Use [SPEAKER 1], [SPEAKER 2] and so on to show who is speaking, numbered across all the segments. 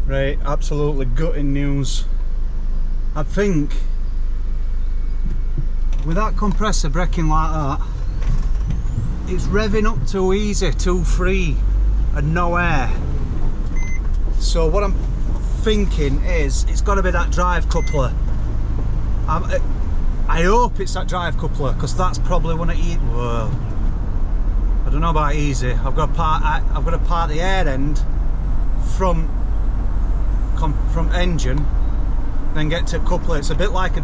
[SPEAKER 1] Right, absolutely gutting news. I think with that compressor braking like that, it's revving up too easy, too free, and no air. So what I'm thinking is it's got to be that drive coupler. I hope it's that drive coupler, because that's probably one of it. Whoa. I don't know about easy. I've got to part the air end from engine, then get to coupler. It's a bit like a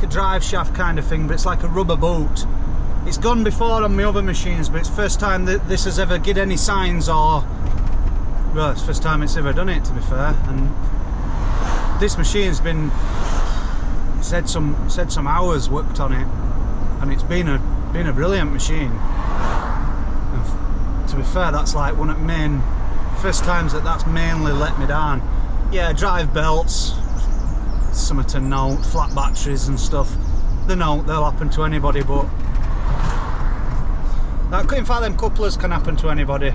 [SPEAKER 1] drive shaft kind of thing, but it's like a rubber boot. It's gone before on my other machines, but it's first time that this has ever given any signs, or well, it's first time it's ever done it, to be fair. And this machine's been said some hours worked on it, and it's been a brilliant machine. And to be fair, that's like one of the main first times that's mainly let me down. Yeah, drive belts, something to note, flat batteries and stuff. They'll happen to anybody, but in fact, them couplers can happen to anybody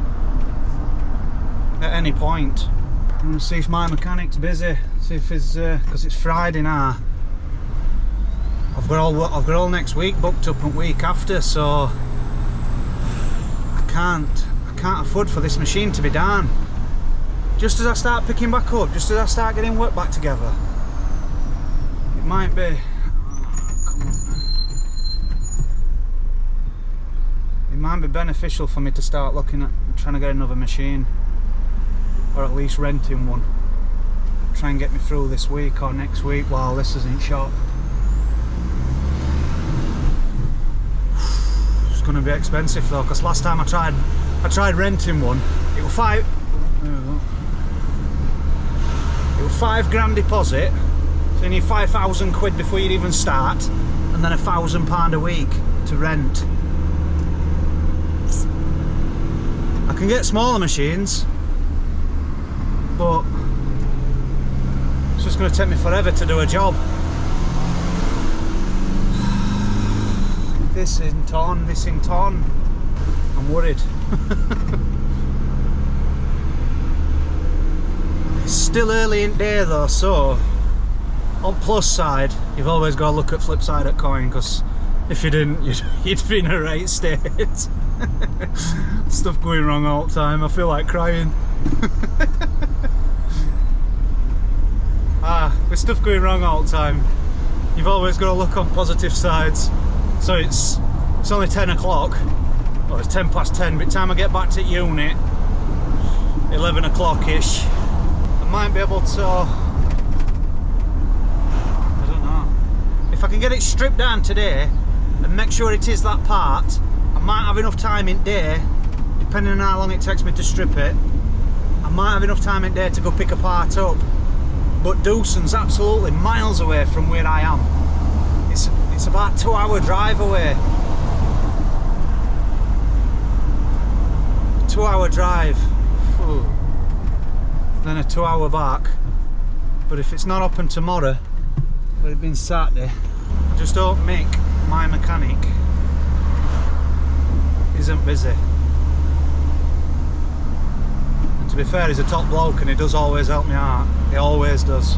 [SPEAKER 1] at any point. I'm gonna see if my mechanic's busy. See if he's because it's Friday now. I've got all next week booked up and week after, so I can't afford for this machine to be down. Just as I start picking back up, just as I start getting work back together, it might be. It might be beneficial for me to start looking at trying to get another machine, or at least renting one. Try and get me through this week or next week while this is in shop. It's going to be expensive though, because last time I tried renting one. It was £5 grand deposit, so you need £5,000 before you'd even start, and then £1,000 a week to rent. I can get smaller machines, but it's just going to take me forever to do a job. This isn't on. I'm worried. It's still early in the day though, so on plus side, you've always got to look at flip side of coin, because if you didn't, you'd be in a right state. Stuff going wrong all the time. I feel like crying. With stuff going wrong all the time, you've always got to look on positive sides. So it's only 10 o'clock, or it's 10 past 10. By the time I get back to unit, 11 o'clock-ish, I might be able to, I don't know, if I can get it stripped down today and make sure it is that part, I might have enough time in day, depending on how long it takes me to strip it, I might have enough time in day to go pick a part up. But Doosan's absolutely miles away from where I am. It's about a 2-hour drive away. 2-hour drive. Ooh. Then a 2-hour back. But if it's not open tomorrow, but it's been Saturday, I just hope Mick, my mechanic, isn't busy. And to be fair, he's a top bloke and he does always help me out. He always does.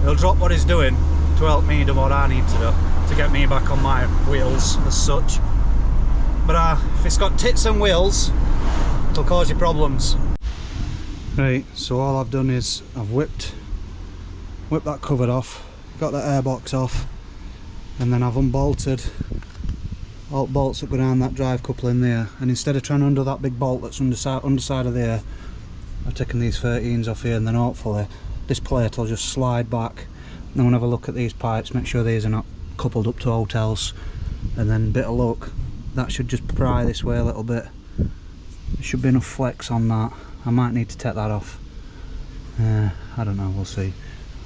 [SPEAKER 1] He'll drop what he's doing to help me do what I need to do to get me back on my wheels as such. But if it's got tits and wheels, it'll cause you problems. Right, so all I've done is I've whipped that cover off, got that airbox off, and then I've unbolted all the bolts that go down that drive couple in there, and instead of trying to undo that big bolt that's underside of there, I've taken these 13s off here, and then hopefully this plate will just slide back. Then we'll have a look at these pipes, make sure these are not coupled up to hotels, and then bit of luck, that should just pry this way a little bit. There should be enough flex on that. I might need to take that off. I don't know, we'll see.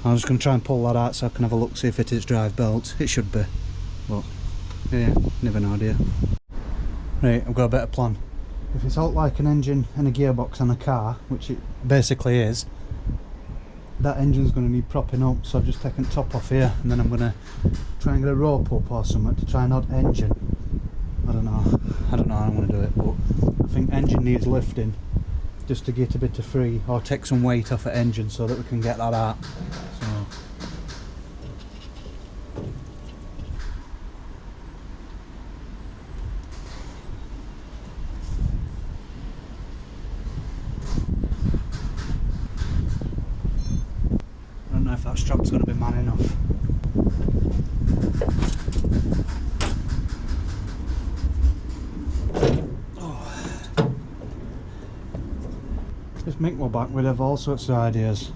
[SPEAKER 1] I'm just going to try and pull that out so I can have a look, see if it is drive belts. It should be, but yeah, never know, do you? Right, I've got a better plan. If it's out like an engine and a gearbox on a car, which it basically is, that engine's going to need propping up, so I've just taken the top off here, and then I'm going to try and get a rope up or something to try and odd engine. I don't know how I'm going to do it, but I think engine needs lifting, just to get a bit of free or take some weight off the engine so that we can get that out. So I don't know if that strap's going to be man enough. If Mick were back, we'd have all sorts of ideas.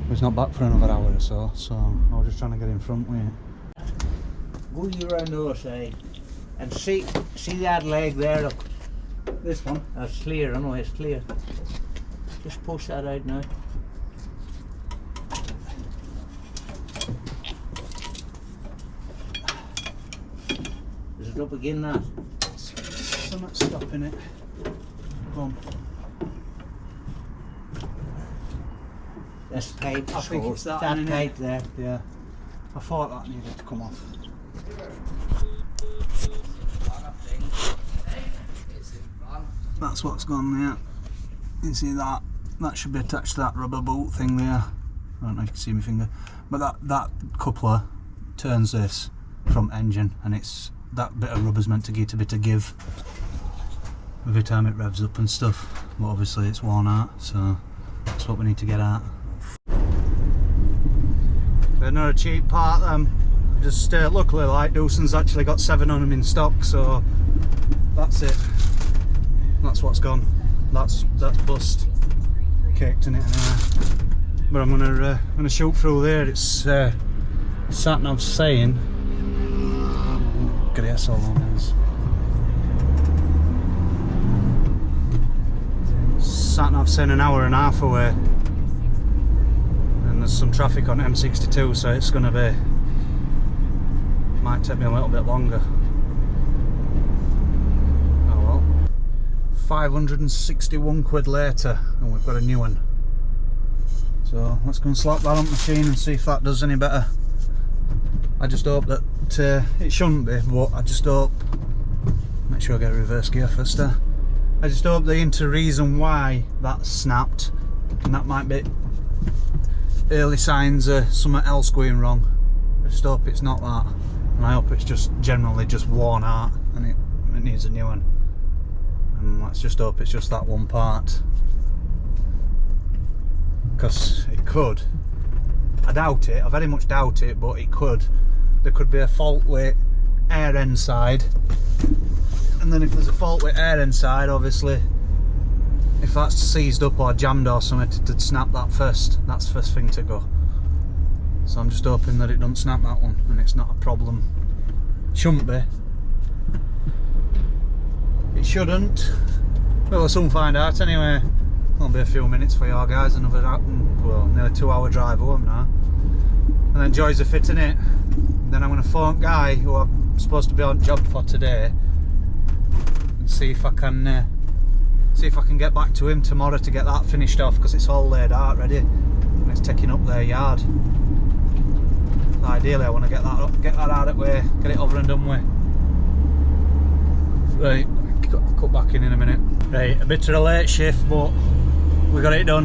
[SPEAKER 1] He's not back for another hour or so, so I was just trying to get in front with it.
[SPEAKER 2] Go you around the other side and see that leg there, look.
[SPEAKER 1] This one?
[SPEAKER 2] That's clear, I know it's clear. Just push that out now. Is it up again now?
[SPEAKER 1] Something's stopping it. Go on.
[SPEAKER 2] That's pipe.
[SPEAKER 1] I think it's that
[SPEAKER 2] pipe there.
[SPEAKER 1] Yeah. I thought that needed to come off. That's what's gone there. You see that? That should be attached to that rubber bolt thing there. I don't know if you can see my finger. But that coupler turns this from engine, and it's that bit of rubber's meant to get a bit of give every time it revs up and stuff. But obviously it's worn out, so that's what we need to get out. They're not a cheap part, just luckily like Doosan's actually got 7 on them in stock, so that's it. That's what's gone. That's bust. Caked in it anyway. But I'm gonna shoot through there. It's sat nav saying. Get it so long as. Sat nav saying an hour and a half away. There's some traffic on M62, so it's going to be, might take me a little bit longer. Oh well. 561 quid later and we've got a new one. So let's go and slap that on the machine and see if that does any better. I just hope that it shouldn't be, but I just hope, make sure I get a reverse gear first there. I just hope the reason why that snapped, and that might be early signs of something else going wrong. I just hope it's not that, and I hope it's just generally just worn out and it needs a new one. And let's just hope it's just that one part, because it could, I doubt it, I very much doubt it, but it could, there could be a fault with air end side, and then if there's a fault with air end side, obviously if that's seized up or jammed or something, to snap that first. That's the first thing to go. So I'm just hoping that it doesn't snap that one and it's not a problem. Shouldn't be. It shouldn't. Well, we'll soon find out anyway. It'll be a few minutes for you guys, another, well, nearly 2 hour drive home now. And then Joy's are fitting it. Then I'm going to phone Guy, who I'm supposed to be on job for today, and see if I can get back to him tomorrow to get that finished off, because it's all laid out ready and it's taking up their yard. So ideally I want to get that out of the way, get it over and done with. Right, cut back in a minute. Right, a bit of a late shift, but we got it done.